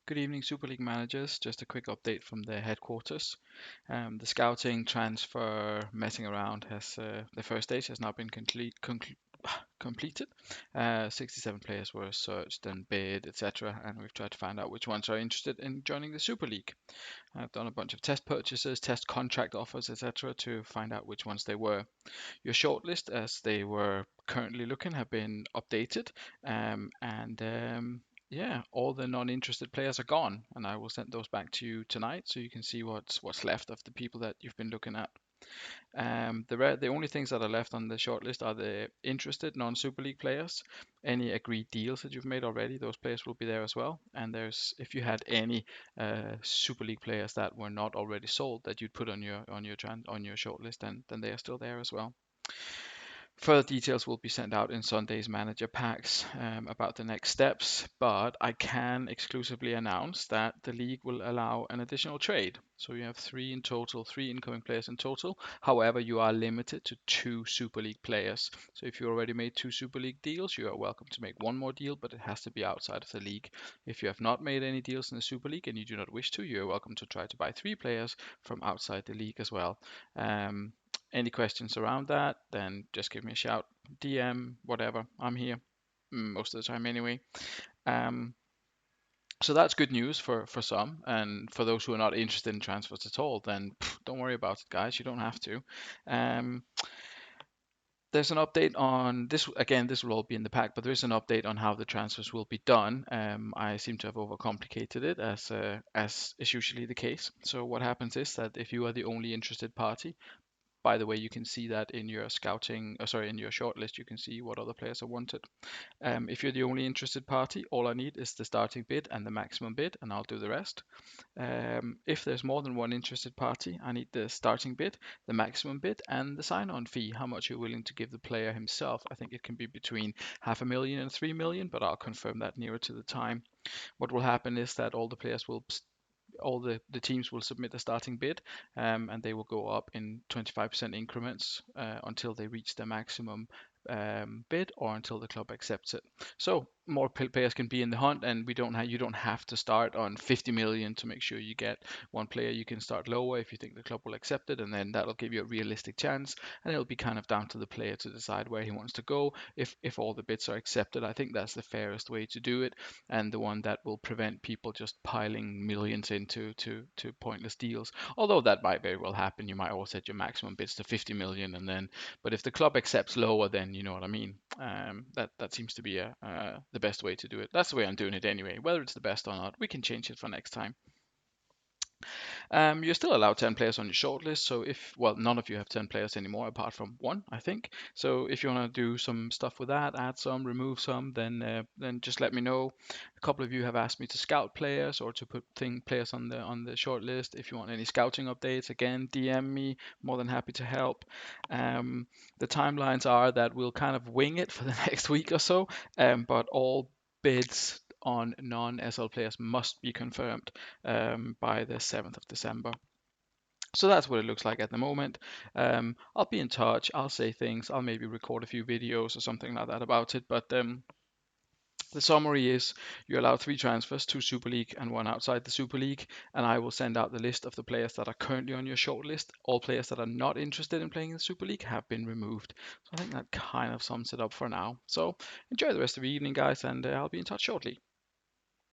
Good evening, Super League managers. Just a quick update from the headquarters. The scouting transfer messing around has the first stage has now been completed. 67 players were searched and bid, etc., and we've tried to find out which ones are interested in joining the Super League. I've done a bunch of test purchases, test contract offers, etc., to find out which ones they were. Your shortlist, as they were currently looking, have been updated, and yeah, all the non-interested players are gone, and I will send those back to you tonight, so you can see what's left of the people that you've been looking at. The only things that are left on the shortlist are the interested non-Super League players. Any agreed deals that you've made already, those players will be there as well. And there's if you had any Super League players that were not already sold that you'd put on your shortlist, then they are still there as well. Further details will be sent out in Sunday's manager packs about the next steps, but I can exclusively announce that the league will allow an additional trade. So you have three in total, three incoming players in total. However, you are limited to two Super League players. So if you already made two Super League deals, you are welcome to make one more deal, but it has to be outside of the league. If you have not made any deals in the Super League and you do not wish to, you are welcome to try to buy three players from outside the league as well. Any questions around that, then just give me a shout, DM, whatever. I'm here most of the time anyway. Um, so that's good news for some, and for those who are not interested in transfers at all, then don't worry about it, guys. You don't have to. Um, there's an update on this. Again, this will all be in the pack, but there is an update on how the transfers will be done. I seem to have overcomplicated it, as is usually the case. So what happens is that if you are the only interested party, by the way, you can see that in your in your shortlist, you can see what other players are wanted. If you're the only interested party, all I need is the starting bid and the maximum bid, and I'll do the rest. If there's more than one interested party, I need the starting bid, the maximum bid, and the sign-on fee, how much you're willing to give the player himself. I think it can be between 500,000 and 3 million, but I'll confirm that nearer to the time. What will happen is that all the teams will submit a starting bid, and they will go up in 25% increments until they reach the maximum bid or until the club accepts it. So more players can be in the hunt, and you don't have to start on 50 million to make sure you get one player. You can start lower if you think the club will accept it, and then that'll give you a realistic chance. And it'll be kind of down to the player to decide where he wants to go. If all the bids are accepted, I think that's the fairest way to do it, and the one that will prevent people just piling millions into to pointless deals. Although that might very well happen. You might all set your maximum bids to 50 million, and then, but if the club accepts lower, then you know what I mean. That seems to be the best way to do it. That's the way I'm doing it anyway. Whether it's the best or not, we can change it for next time. You're still allowed 10 players on your shortlist. So well, none of you have 10 players anymore apart from one, I think. So if you want to do some stuff with that, add some, remove some, then just let me know. A couple of you have asked me to scout players or to put players on the shortlist. If you want any scouting updates, again, DM me. More than happy to help. The timelines are that we'll kind of wing it for the next week or so, but all bids on non-SL players must be confirmed by the 7th of December. So that's what it looks like at the moment. I'll be in touch. I'll say things. I'll maybe record a few videos or something like that about it. But the summary is you're allowed three transfers, two Super League and one outside the Super League. And I will send out the list of the players that are currently on your shortlist. All players that are not interested in playing in the Super League have been removed. So I think that kind of sums it up for now. So enjoy the rest of the evening, guys, and I'll be in touch shortly.